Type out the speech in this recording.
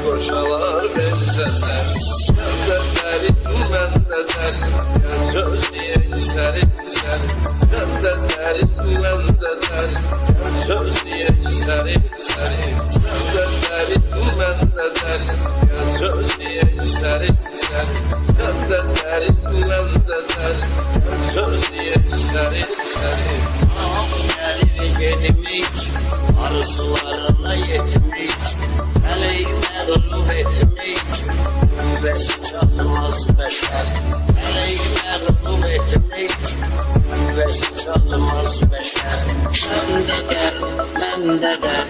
koşalar benzeler. Sen de derin ben de derin, gel söz diye isterim seni. Sen de derin ben de derin, gel söz diye isterim seni. Sen de derin ben de derin, gel söz diye isterim seni. Sen de derin ben de derin, gel söz diye isterim seni. Gelir gedim hiç, arzularına yedim hiç. Meleği mağlup ettim hiç, üvesi çalmaz beşer. Meleği mağlup ettim hiç, üvesi çalmaz beşer. Sen de der, ben de der,